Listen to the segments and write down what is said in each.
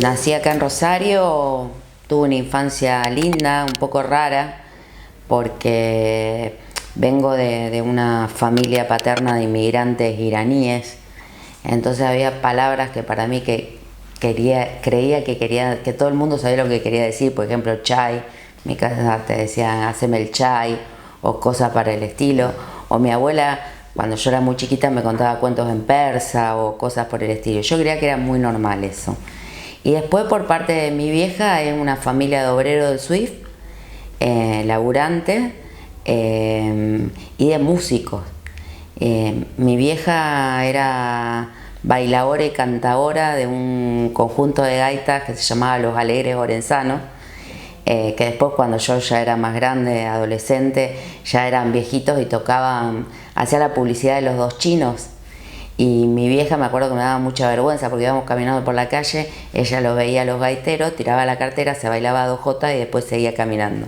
Nací acá en Rosario, tuve una infancia linda, un poco rara, porque vengo de una familia paterna de inmigrantes iraníes. Entonces había palabras que para mí creía que todo el mundo sabía lo que quería decir. Por ejemplo, chai, mi casa te decían haceme el chai, o cosas para el estilo. O mi abuela, cuando yo era muy chiquita, me contaba cuentos en persa o cosas por el estilo. Yo creía que era muy normal eso. Y después, por parte de mi vieja, es una familia de obreros del Swift, laburantes, y de músicos. Mi vieja era bailadora y cantadora de un conjunto de gaitas que se llamaba Los Alegres Orensanos, que después, cuando yo ya era más grande, adolescente, ya eran viejitos y tocaban, hacía la publicidad de los dos chinos. Y mi vieja, me acuerdo que me daba mucha vergüenza porque íbamos caminando por la calle, ella los veía a los gaiteros, tiraba la cartera, se bailaba 2 jotas y después seguía caminando.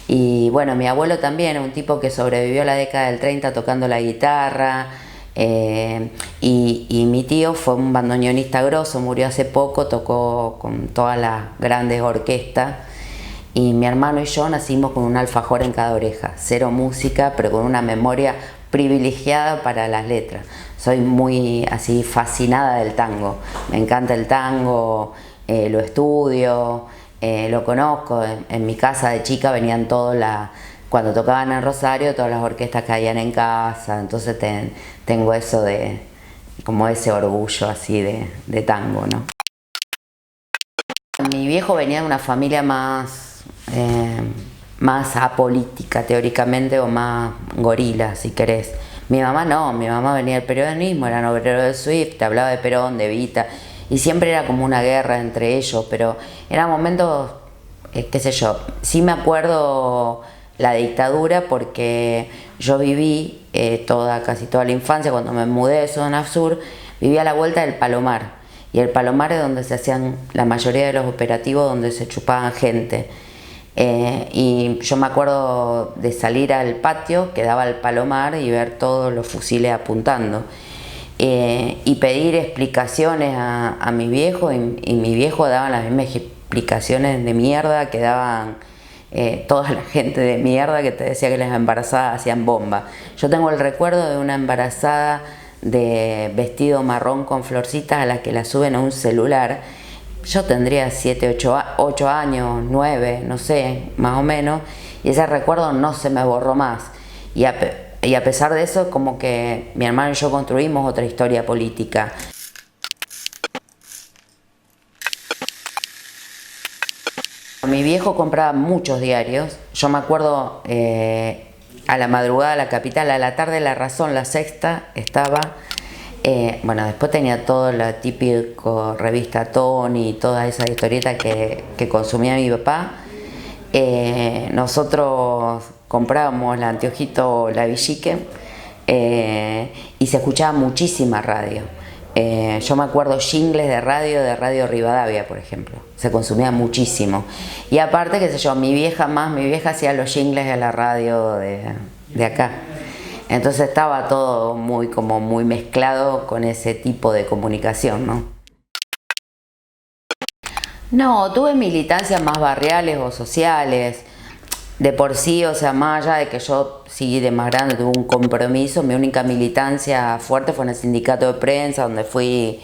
Y bueno, mi abuelo también, un tipo que sobrevivió a la década del 30 tocando la guitarra, y mi tío fue un bandoneonista grosso, murió hace poco, tocó con todas las grandes orquestas. Y mi hermano y yo nacimos con un alfajor en cada oreja, cero música, pero con una memoria privilegiada para las letras. Soy muy así fascinada del tango, me encanta el tango, lo estudio, lo conozco. En mi casa de chica venían cuando tocaban en Rosario, todas las orquestas que habían en casa, entonces tengo eso como ese orgullo así de tango, ¿no? Mi viejo venía de una familia más apolítica teóricamente, o más gorila, si querés. Mi mamá no, mi mamá venía del peronismo, eran obreros del Swift, te hablaba de Perón, de Evita, y siempre era como una guerra entre ellos, pero eran momentos, qué sé yo. Sí me acuerdo la dictadura porque yo viví casi toda la infancia. Cuando me mudé de zona sur, viví a la vuelta del Palomar, y el Palomar es donde se hacían la mayoría de los operativos, donde se chupaban gente. Y yo me acuerdo de salir al patio que daba al Palomar y ver todos los fusiles apuntando, y pedir explicaciones a mi viejo, y mi viejo daba las mismas explicaciones de mierda que daban toda la gente de mierda que te decía que las embarazadas hacían bomba. Yo tengo el recuerdo de una embarazada de vestido marrón con florcitas a la que la suben a un celular. Yo tendría 7, 8 años, 9, no sé, más o menos, y ese recuerdo no se me borró más. Y a pesar de eso, como que mi hermano y yo construimos otra historia política. Mi viejo compraba muchos diarios. Yo me acuerdo, a la madrugada La Capital, a la tarde La Razón, La Sexta estaba. Bueno, después tenía todo lo típico, revista Tony, todas esas historietas que consumía mi papá. Nosotros comprábamos el anteojito La Villique, y se escuchaba muchísima radio. Yo me acuerdo jingles de Radio Rivadavia, por ejemplo, se consumía muchísimo. Y aparte, qué sé yo, mi vieja hacía los jingles de la radio de acá. Entonces estaba todo muy mezclado con ese tipo de comunicación, ¿no? No, tuve militancias más barriales o sociales. De por sí, o sea, más allá de que yo sí de más grande tuve un compromiso, mi única militancia fuerte fue en el sindicato de prensa, donde fui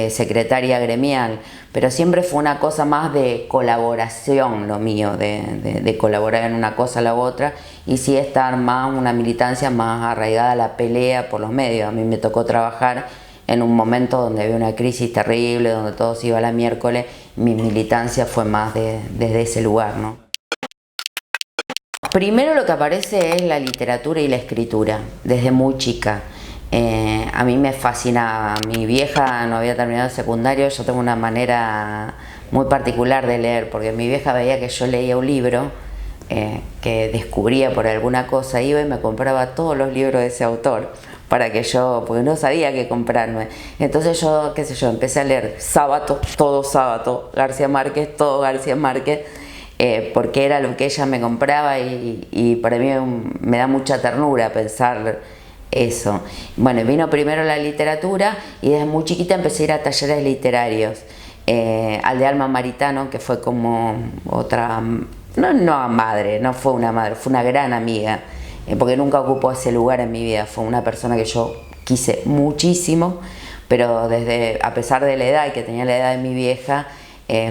secretaria gremial, pero siempre fue una cosa más de colaboración lo mío, de colaborar en una cosa a la otra, y sí estar más, una militancia más arraigada a la pelea por los medios. A mí me tocó trabajar en un momento donde había una crisis terrible, donde todo se iba a la miércoles. Mi militancia fue más desde ese lugar, ¿no? Primero lo que aparece es la literatura y la escritura, desde muy chica. A mí me fascinaba. Mi vieja no había terminado el secundario, yo tengo una manera muy particular de leer, porque mi vieja veía que yo leía un libro que descubría por alguna cosa, iba y me compraba todos los libros de ese autor, porque no sabía qué comprarme. Entonces yo, qué sé yo, empecé a leer Sábato, todo Sábato, García Márquez, todo García Márquez, porque era lo que ella me compraba, y para mí me da mucha ternura pensar eso. Bueno, vino primero la literatura, y desde muy chiquita empecé a ir a talleres literarios. al de Alma Maritano, que fue como otra, no madre, no fue una madre, fue una gran amiga, porque nunca ocupó ese lugar en mi vida, fue una persona que yo quise muchísimo, pero a pesar de la edad y que tenía la edad de mi vieja,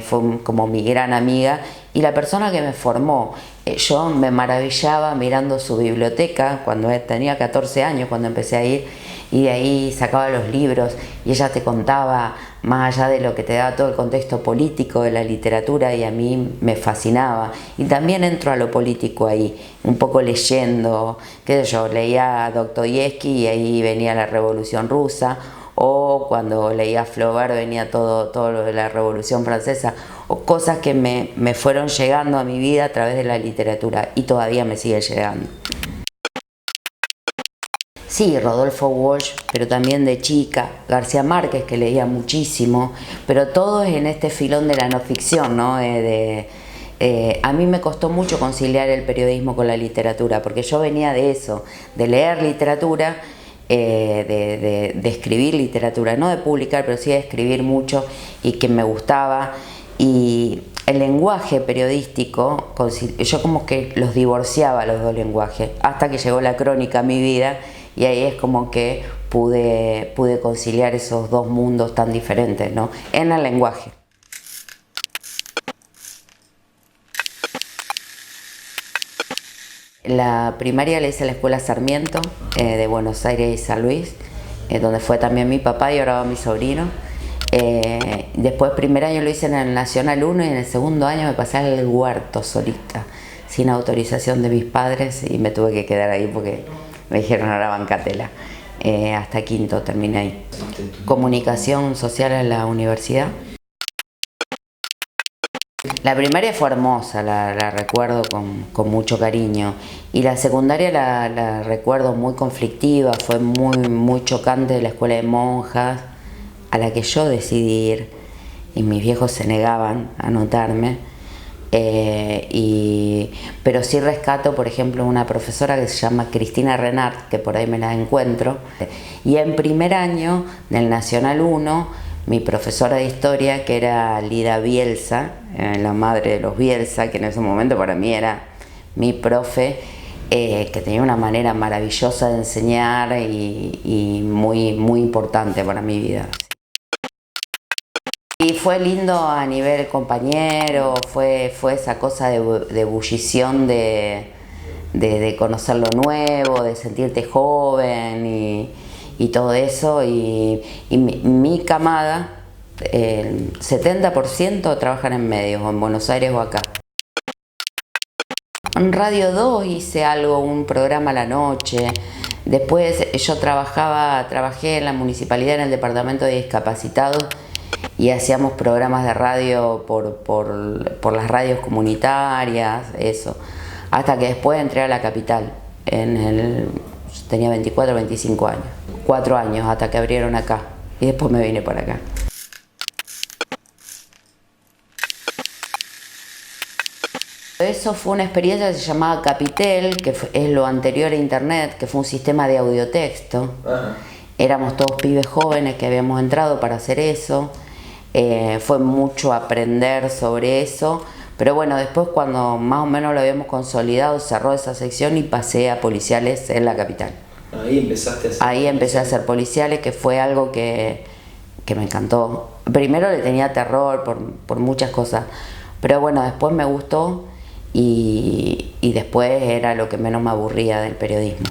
fue como mi gran amiga y la persona que me formó. Yo me maravillaba mirando su biblioteca cuando tenía 14 años, cuando empecé a ir, y de ahí sacaba los libros y ella te contaba más allá de lo que te daba todo el contexto político de la literatura, y a mí me fascinaba. Y también entro a lo político ahí, un poco leyendo, qué sé yo, leía a Dostoyevsky y ahí venía la Revolución Rusa, o cuando leía Flaubert venía todo lo de la Revolución Francesa, o cosas que me fueron llegando a mi vida a través de la literatura y todavía me sigue llegando. Sí, Rodolfo Walsh, pero también de chica, García Márquez, que leía muchísimo, pero todo es en este filón de la no ficción, ¿no? A mí me costó mucho conciliar el periodismo con la literatura, porque yo venía de eso, de leer literatura, de escribir literatura, no de publicar, pero sí de escribir mucho y que me gustaba. Y el lenguaje periodístico, yo como que los divorciaba los dos lenguajes, hasta que llegó la crónica a mi vida y ahí es como que pude conciliar esos dos mundos tan diferentes, ¿no? En el lenguaje. La primaria la hice en la Escuela Sarmiento de Buenos Aires y San Luis, donde fue también mi papá y ahora va mi sobrino. Después primer año lo hice en el Nacional 1 y en el segundo año me pasé al Huerto solita, sin autorización de mis padres, y me tuve que quedar ahí porque me dijeron ahora bancatela. Hasta quinto terminé ahí. Comunicación social en la universidad. La primaria fue hermosa, la recuerdo con mucho cariño, y la secundaria la recuerdo muy conflictiva, fue muy chocante, la escuela de monjas a la que yo decidí ir y mis viejos se negaban a anotarme, pero sí rescato, por ejemplo, una profesora que se llama Cristina Renart, que por ahí me la encuentro, y en primer año del Nacional 1 mi profesora de historia, que era Lida Bielsa, la madre de los Bielsa, que en ese momento para mí era mi profe, que tenía una manera maravillosa de enseñar y muy importante para mi vida. Y fue lindo a nivel compañero, fue esa cosa de ebullición de conocer lo nuevo, de sentirte joven y todo eso, y mi camada, el 70% trabajan en medios, o en Buenos Aires o acá. En Radio 2 hice un programa a la noche. Después yo trabajé en la municipalidad en el departamento de discapacitados y hacíamos programas de radio por las radios comunitarias, eso. Hasta que después entré a la capital, tenía 24 o 25 años. 4 años hasta que abrieron acá y después me vine por acá. Eso fue una experiencia que se llamaba Capitel, que es lo anterior a internet, que fue un sistema de audiotexto. Ajá. Éramos todos pibes jóvenes que habíamos entrado para hacer eso. Fue mucho aprender sobre eso, pero bueno, después cuando más o menos lo habíamos consolidado, cerró esa sección y pasé a policiales en la capital. Ahí empezaste a hacer. Ahí empecé a hacer policiales, que fue algo que me encantó. Primero le tenía terror por muchas cosas, pero bueno, después me gustó y después era lo que menos me aburría del periodismo.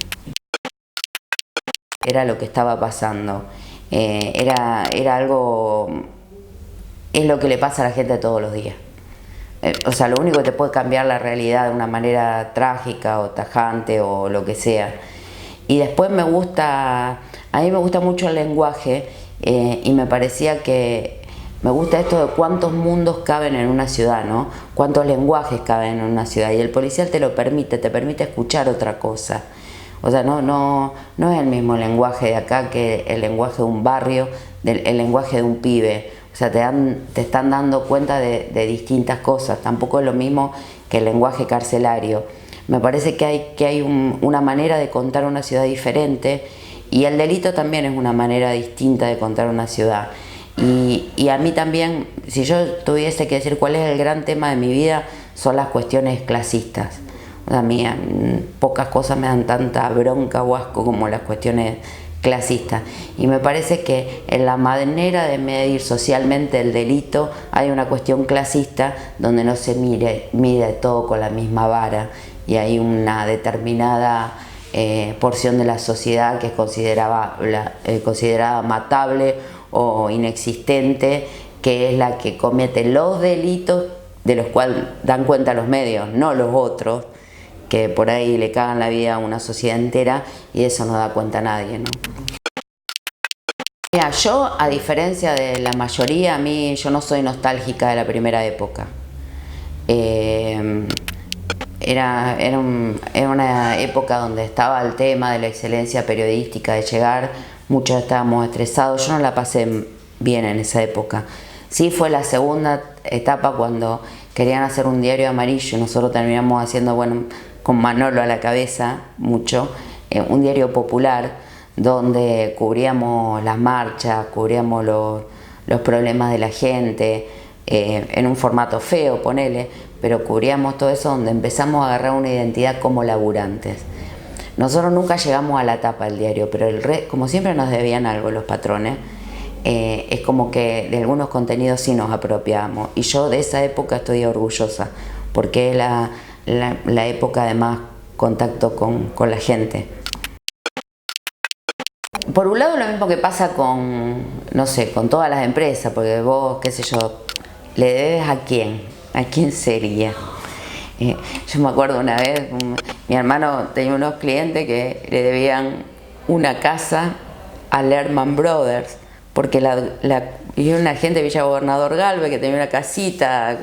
Era lo que estaba pasando. Era algo, es lo que le pasa a la gente todos los días. O sea, lo único que te puede cambiar la realidad de una manera trágica o tajante o lo que sea. Y después a mí me gusta mucho el lenguaje, y me parecía que me gusta esto de cuántos mundos caben en una ciudad, ¿no? Cuántos lenguajes caben en una ciudad, y el policial te permite escuchar otra cosa. O sea, no es el mismo lenguaje de acá que el lenguaje de un barrio, el lenguaje de un pibe. O sea, te están dando cuenta de distintas cosas. Tampoco es lo mismo que el lenguaje carcelario. Me parece que hay una manera de contar una ciudad diferente, y el delito también es una manera distinta de contar una ciudad. Y a mí también, si yo tuviese que decir cuál es el gran tema de mi vida, son las cuestiones clasistas. O sea, a mí pocas cosas me dan tanta bronca o asco como las cuestiones clasistas. Y me parece que en la manera de medir socialmente el delito hay una cuestión clasista donde no se mide todo con la misma vara y hay una determinada porción de la sociedad que es considerada matable o inexistente, que es la que comete los delitos de los cuales dan cuenta los medios, no los otros, que por ahí le cagan la vida a una sociedad entera y de eso no da cuenta nadie, ¿no? Mira, yo, a diferencia de la mayoría, yo no soy nostálgica de la primera época. Era una época donde estaba el tema de la excelencia periodística, de llegar, muchos estábamos estresados, yo no la pasé bien en esa época. Sí fue la segunda etapa cuando querían hacer un diario amarillo y nosotros terminamos haciendo, bueno, con Manolo a la cabeza, mucho, un diario popular donde cubríamos las marchas, cubríamos los problemas de la gente, en un formato feo, ponele, pero cubríamos todo eso donde empezamos a agarrar una identidad como laburantes. Nosotros nunca llegamos a la tapa del diario, pero como siempre nos debían algo los patrones, es como que de algunos contenidos sí nos apropiamos. Y yo de esa época estoy orgullosa, porque es la época de más contacto con la gente. Por un lado, lo mismo que pasa con, no sé, con todas las empresas, porque vos, qué sé yo, ¿le debes a quién? ¿A quién sería? Yo me acuerdo una vez, mi hermano tenía unos clientes que le debían una casa a Lehman Brothers, porque y una gente de Villa Gobernador Galvez que tenía una casita,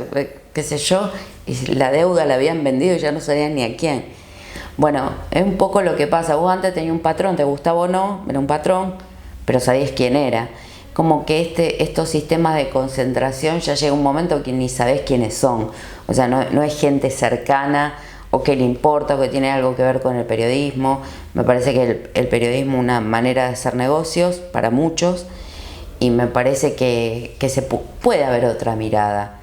qué sé yo, y la deuda la habían vendido y ya no sabían ni a quién. Bueno, es un poco lo que pasa. Vos antes tenías un patrón, te gustaba o no, era un patrón, pero sabías quién era. Como que estos sistemas de concentración ya llega un momento que ni sabés quiénes son. O sea, no es gente cercana o que le importa o que tiene algo que ver con el periodismo. Me parece que el periodismo es una manera de hacer negocios para muchos y me parece que puede haber otra mirada.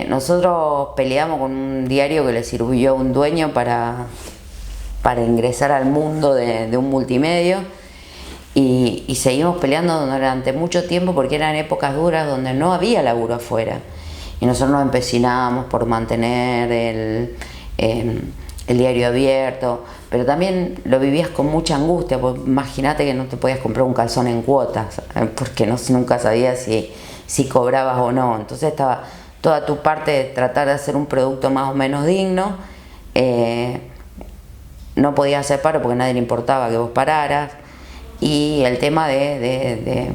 Nosotros peleamos con un diario que le sirvió a un dueño para ingresar al mundo de un multimedio y seguimos peleando durante mucho tiempo porque eran épocas duras donde no había laburo afuera y nosotros nos empecinábamos por mantener el diario abierto, pero también lo vivías con mucha angustia, porque imagínate que no te podías comprar un calzón en cuotas porque nunca sabías si cobrabas o no, entonces estaba toda tu parte de tratar de hacer un producto más o menos digno, no podías hacer paro porque a nadie le importaba que vos pararas, y el tema de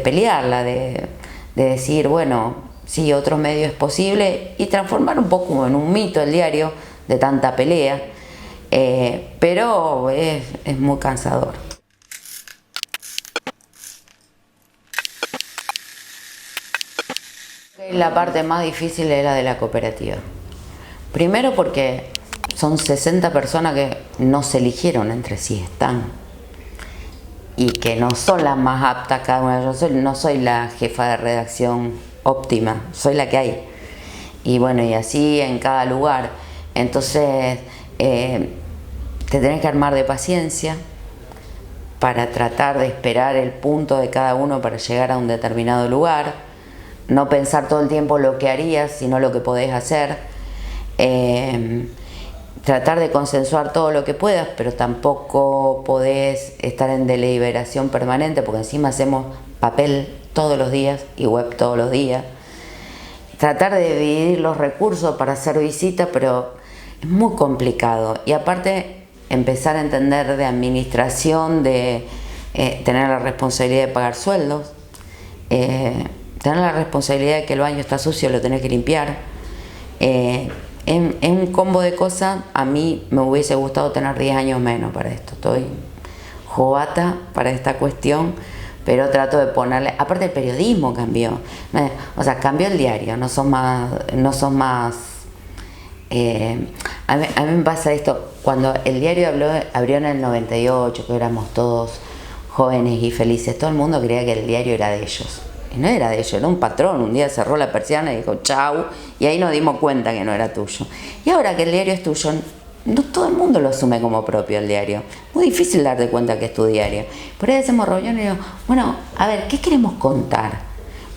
pelearla, de decir, bueno, sí, otros medios es posible, y transformar un poco en un mito el diario de tanta pelea, pero es muy cansador. La parte más difícil es la de la cooperativa. Primero porque son 60 personas que no se eligieron entre sí, están. Y que no son las más aptas cada una. No soy la jefa de redacción óptima, soy la que hay. Y bueno, y así en cada lugar. Entonces, te tenés que armar de paciencia para tratar de esperar el punto de cada uno para llegar a un determinado lugar. No pensar todo el tiempo lo que harías, sino lo que podés hacer. Tratar de consensuar todo lo que puedas, pero tampoco podés estar en deliberación permanente, porque encima hacemos papel todos los días y web todos los días. Tratar de dividir los recursos para hacer visitas, pero es muy complicado. Y aparte, empezar a entender de administración, de tener la responsabilidad de pagar sueldos, tener la responsabilidad de que el baño está sucio, lo tenés que limpiar. En un combo de cosas, a mí me hubiese gustado tener 10 años menos para esto. Estoy jovata para esta cuestión, pero trato de ponerle... Aparte el periodismo cambió. O sea, cambió el diario, no son más... a mí me pasa esto, cuando el diario abrió en el 98, que éramos todos jóvenes y felices, todo el mundo creía que el diario era de ellos. Y no era de ellos, era un patrón. Un día cerró la persiana y dijo chau, y ahí nos dimos cuenta que no era tuyo. Y ahora que el diario es tuyo, no todo el mundo lo asume como propio el diario. Muy difícil darte cuenta que es tu diario. Por ahí hacemos reuniones y digo, bueno, a ver, ¿qué queremos contar?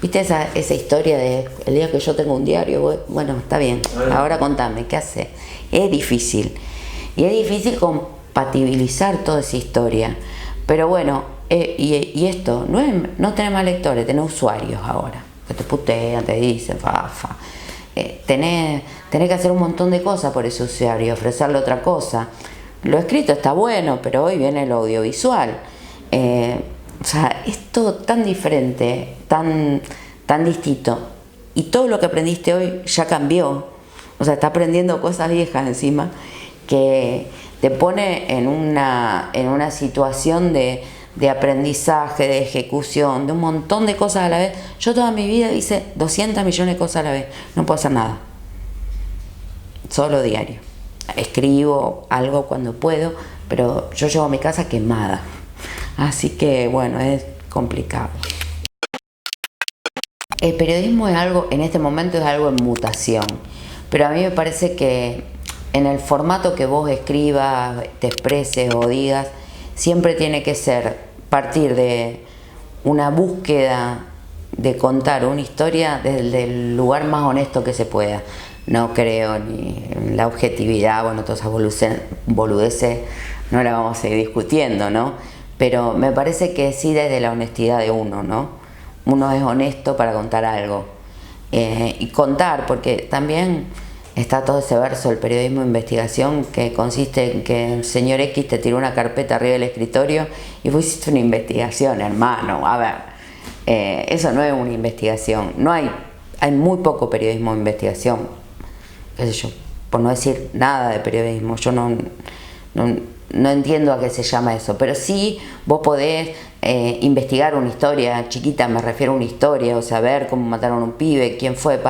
¿Viste esa historia de el día que yo tengo un diario? Bueno, está bien, ahora contame, ¿qué haces? Es difícil. Y es difícil compatibilizar toda esa historia. Pero bueno, y esto, no tenés más lectores, tenés usuarios ahora. Que te putean, te dicen, fa. Tenés que hacer un montón de cosas por ese usuario, ofrecerle otra cosa. Lo escrito está bueno, pero hoy viene lo audiovisual. O sea, es todo tan diferente, tan distinto. Y todo lo que aprendiste hoy ya cambió. O sea, está aprendiendo cosas viejas encima, que te pone en una situación de aprendizaje, de ejecución, de un montón de cosas a la vez. Yo toda mi vida hice 200 millones de cosas a la vez. No puedo hacer nada. Solo diario. Escribo algo cuando puedo, pero yo llego a mi casa quemada. Así que bueno, es complicado. El periodismo es algo, en este momento es algo en mutación, pero a mí me parece que en el formato que vos escribas, te expreses o digas, siempre tiene que ser partir de una búsqueda de contar una historia desde el lugar más honesto que se pueda. No creo ni en la objetividad, bueno, todas esas boludeces no la vamos a seguir discutiendo, ¿no? Pero me parece que sí desde la honestidad de uno, ¿no? Uno es honesto para contar algo. Y contar, porque también está todo ese verso del periodismo de investigación que consiste en que el señor X te tiró una carpeta arriba del escritorio y vos hiciste una investigación, hermano. A ver, eso no es una investigación. Hay muy poco periodismo de investigación, qué sé yo, por no decir nada de periodismo. Yo no entiendo a qué se llama eso, pero sí vos podés investigar una historia chiquita, me refiero a una historia, o saber cómo mataron a un pibe, quién fue,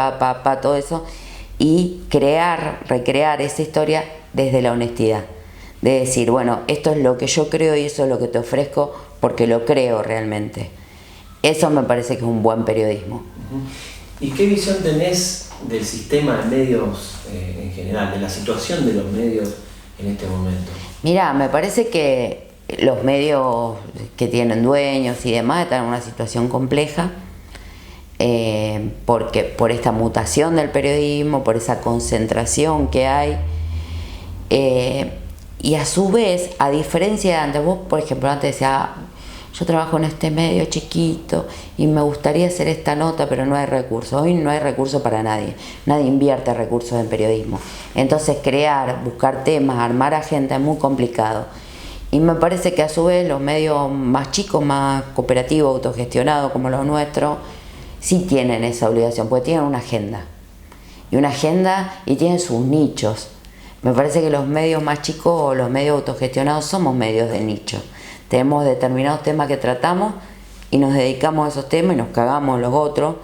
todo eso, y recrear esa historia desde la honestidad. De decir, bueno, esto es lo que yo creo y eso es lo que te ofrezco porque lo creo realmente. Eso me parece que es un buen periodismo. ¿Y qué visión tenés del sistema de medios en general, de la situación de los medios en este momento? Mirá, me parece que los medios que tienen dueños y demás están en una situación compleja, porque por esta mutación del periodismo, por esa concentración que hay, y a su vez, a diferencia de antes, vos por ejemplo antes decías, yo trabajo en este medio chiquito y me gustaría hacer esta nota, pero no hay recursos. Hoy no hay recursos para nadie. Nadie invierte recursos en periodismo. Entonces buscar temas, armar agenda es muy complicado. Y me parece que a su vez los medios más chicos, más cooperativos, autogestionados como los nuestros, sí tienen esa obligación, porque tienen una agenda. Y tienen sus nichos. Me parece que los medios más chicos o los medios autogestionados somos medios de nicho. Tenemos determinados temas que tratamos y nos dedicamos a esos temas y nos cagamos los otros.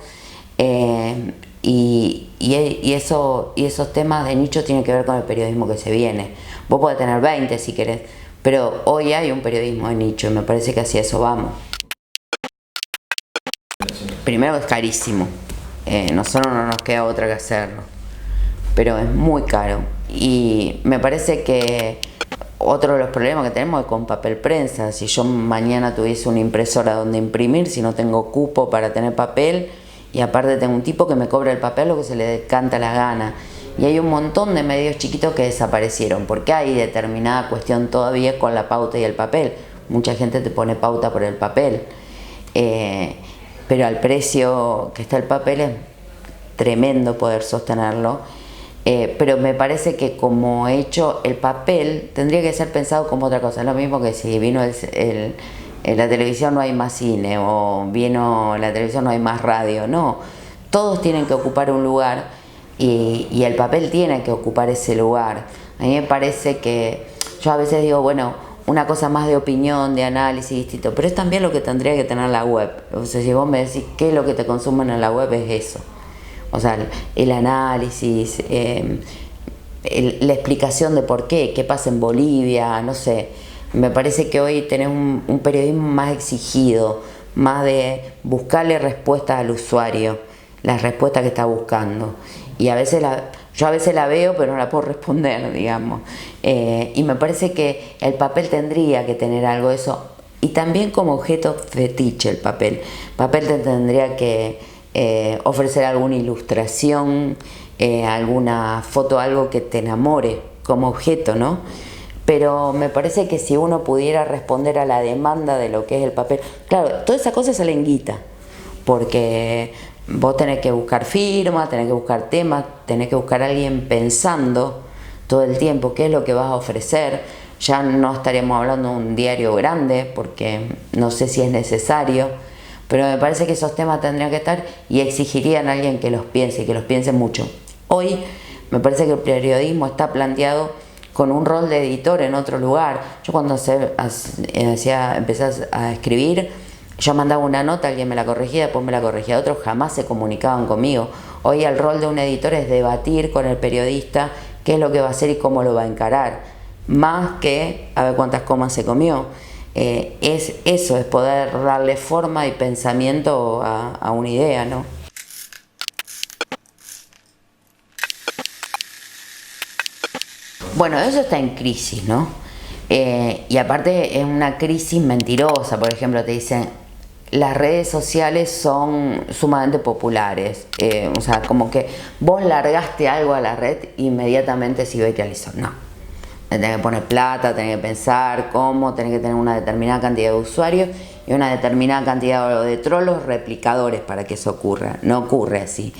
Y esos temas de nicho tienen que ver con el periodismo que se viene. Vos podés tener 20 si querés, pero hoy hay un periodismo de nicho y me parece que hacia eso vamos. Primero es carísimo. Nosotros no nos queda otra que hacerlo. Pero es muy caro. Y me parece que otro de los problemas que tenemos es con papel prensa. Si yo mañana tuviese una impresora donde imprimir, si no tengo cupo para tener papel, y aparte tengo un tipo que me cobra el papel lo que se le canta la gana. Y hay un montón de medios chiquitos que desaparecieron, porque hay determinada cuestión todavía con la pauta y el papel. Mucha gente te pone pauta por el papel, pero al precio que está el papel es tremendo poder sostenerlo. Pero me parece que como hecho el papel tendría que ser pensado como otra cosa. Es lo mismo que si vino en la televisión no hay más cine, o vino la televisión no hay más radio. No, todos tienen que ocupar un lugar y el papel tiene que ocupar ese lugar. A mí me parece que yo a veces digo, bueno, una cosa más de opinión, de análisis distinto, pero es también lo que tendría que tener la web. O sea, si vos me decís qué es lo que te consumen en la web, es eso. O sea, el análisis, la explicación de por qué pasa en Bolivia, no sé. Me parece que hoy tenés un periodismo más exigido, más de buscarle respuestas al usuario, las respuestas que está buscando. Y yo a veces la veo, pero no la puedo responder, digamos. Y me parece que el papel tendría que tener algo de eso. Y también como objeto fetiche el papel. El papel te tendría que ofrecer alguna ilustración, alguna foto, algo que te enamore como objeto, ¿no? Pero me parece que si uno pudiera responder a la demanda de lo que es el papel, claro, todas esas cosas salen guita, porque vos tenés que buscar firmas, tenés que buscar temas, tenés que buscar a alguien pensando todo el tiempo qué es lo que vas a ofrecer. Ya no estaríamos hablando de un diario grande, porque no sé si es necesario, pero me parece que esos temas tendrían que estar y exigirían a alguien que los piense, y que los piense mucho. Hoy me parece que el periodismo está planteado con un rol de editor en otro lugar. Yo cuando empecé a escribir, yo mandaba una nota, alguien me la corregía, después me la corregía otros, jamás se comunicaban conmigo. Hoy el rol de un editor es debatir con el periodista qué es lo que va a hacer y cómo lo va a encarar, más que a ver cuántas comas se comió. Es eso, es poder darle forma y pensamiento a una idea, ¿no? Bueno, eso está en crisis, ¿no? Y aparte es una crisis mentirosa. Por ejemplo, te dicen, las redes sociales son sumamente populares. O sea, como que vos largaste algo a la red, inmediatamente se viralizó. No. Tenés que poner plata, tenés que pensar cómo, tenés que tener una determinada cantidad de usuarios y una determinada cantidad de trolos replicadores para que eso ocurra. No ocurre así.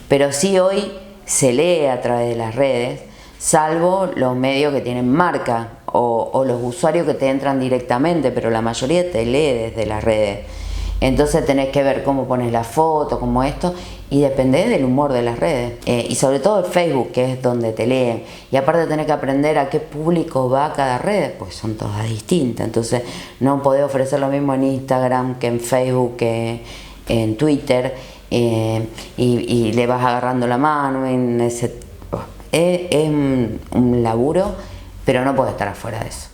Pero sí hoy se lee a través de las redes, salvo los medios que tienen marca o los usuarios que te entran directamente, pero la mayoría te lee desde las redes. Entonces tenés que ver cómo pones la foto, cómo esto, y depende del humor de las redes. Y sobre todo el Facebook, que es donde te leen. Y aparte tenés que aprender a qué público va a cada red, pues son todas distintas. Entonces no podés ofrecer lo mismo en Instagram que en Facebook, que en Twitter, y le vas agarrando la mano. Es un laburo, pero no podés estar afuera de eso.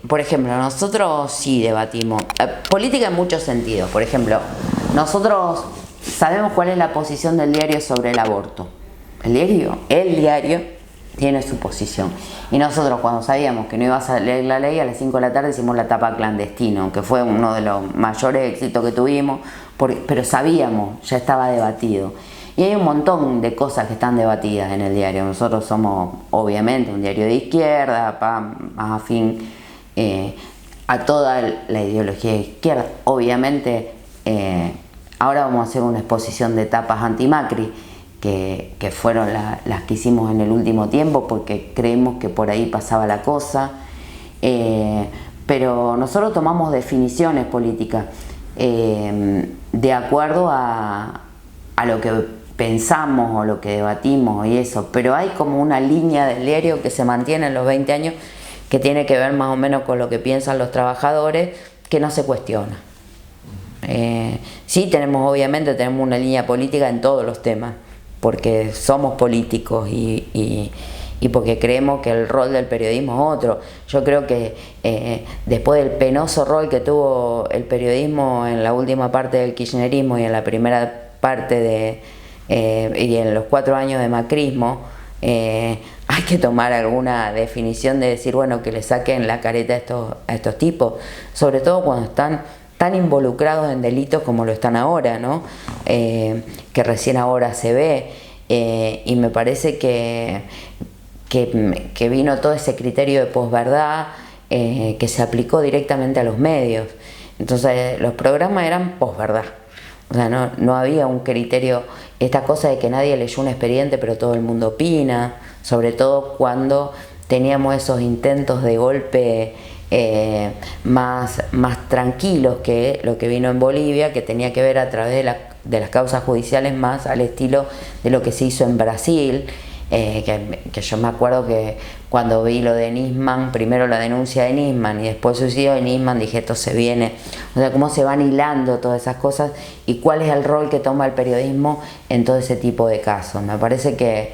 Por ejemplo, nosotros sí debatimos política en muchos sentidos. Por ejemplo, nosotros sabemos cuál es la posición del diario sobre el aborto. El diario tiene su posición. Y nosotros, cuando sabíamos que no iba a salir la ley, a las 5 de la tarde hicimos la tapa clandestino, que fue uno de los mayores éxitos que tuvimos, pero sabíamos, ya estaba debatido. Y hay un montón de cosas que están debatidas en el diario. Nosotros somos, obviamente, un diario de izquierda, más afín a toda la ideología de izquierda. Obviamente, ahora vamos a hacer una exposición de tapas anti-Macri, que fueron las que hicimos en el último tiempo, porque creemos que por ahí pasaba la cosa. Pero nosotros tomamos definiciones políticas de acuerdo a lo que pensamos o lo que debatimos y eso, pero hay como una línea del diario que se mantiene en los 20 años que tiene que ver más o menos con lo que piensan los trabajadores, que no se cuestiona. Sí, obviamente tenemos una línea política en todos los temas, porque somos políticos y porque creemos que el rol del periodismo es otro. Yo creo que después del penoso rol que tuvo el periodismo en la última parte del kirchnerismo y en la primera parte y en los 4 años de macrismo, hay que tomar alguna definición de decir, bueno, que le saquen la careta a estos tipos, sobre todo cuando están tan involucrados en delitos como lo están ahora, ¿no? Que recién ahora se ve, y me parece que vino todo ese criterio de posverdad que se aplicó directamente a los medios. Entonces los programas eran posverdad. O sea, no había un criterio, esta cosa de que nadie leyó un expediente pero todo el mundo opina, sobre todo cuando teníamos esos intentos de golpe más tranquilos que lo que vino en Bolivia, que tenía que ver a través de las causas judiciales, más al estilo de lo que se hizo en Brasil. Que yo me acuerdo que cuando vi lo de Nisman, primero la denuncia de Nisman y después el suicidio de Nisman, dije, esto se viene. O sea, cómo se van hilando todas esas cosas y cuál es el rol que toma el periodismo en todo ese tipo de casos. Me parece que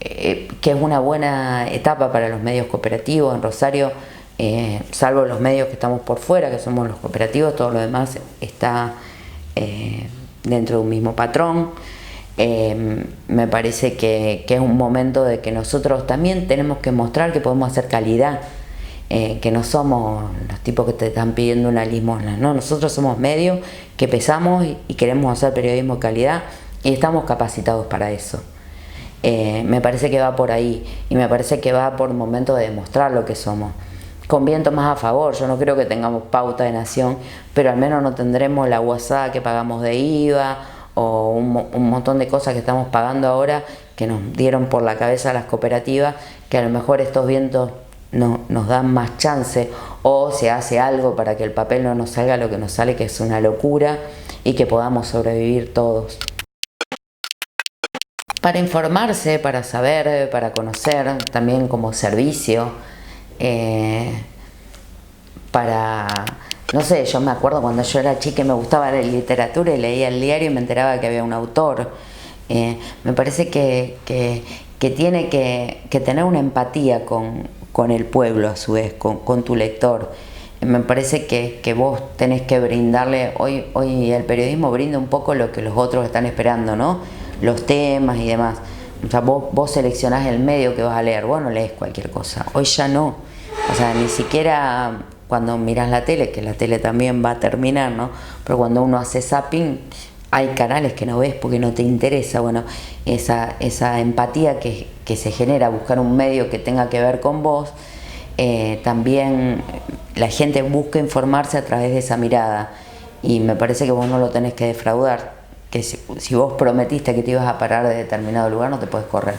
es una buena etapa para los medios cooperativos. En Rosario salvo los medios que estamos por fuera, que somos los cooperativos, todo lo demás está dentro de un mismo patrón. Me parece que es un momento de que nosotros también tenemos que mostrar que podemos hacer calidad, que no somos los tipos que te están pidiendo una limosna, ¿no? Nosotros somos medios que pesamos y queremos hacer periodismo de calidad y estamos capacitados para eso. Me parece que va por ahí y me parece que va por un momento de demostrar lo que somos. Con viento más a favor, yo no creo que tengamos pauta de nación, pero al menos no tendremos la guasada que pagamos de IVA o un montón de cosas que estamos pagando ahora que nos dieron por la cabeza a las cooperativas, que a lo mejor estos vientos nos dan más chance o se hace algo para que el papel no nos salga lo que nos sale, que es una locura, y que podamos sobrevivir todos. Para informarse, para saber, para conocer, también como servicio, no sé, yo me acuerdo cuando yo era chica y me gustaba la literatura y leía el diario y me enteraba que había un autor. Me parece que tiene que tener una empatía con el pueblo a su vez, con tu lector. Me parece que vos tenés que brindarle, hoy el periodismo brinda un poco lo que los otros están esperando, ¿no? Los temas y demás. O sea, vos seleccionás el medio que vas a leer, vos no lees cualquier cosa. Hoy ya no. O sea, ni siquiera cuando mirás la tele, que la tele también va a terminar, ¿no? Pero cuando uno hace zapping, hay canales que no ves porque no te interesa. Bueno, esa empatía que se genera, buscar un medio que tenga que ver con vos, también la gente busca informarse a través de esa mirada. Y me parece que vos no lo tenés que defraudar. Que si vos prometiste que te ibas a parar de determinado lugar, no te puedes correr.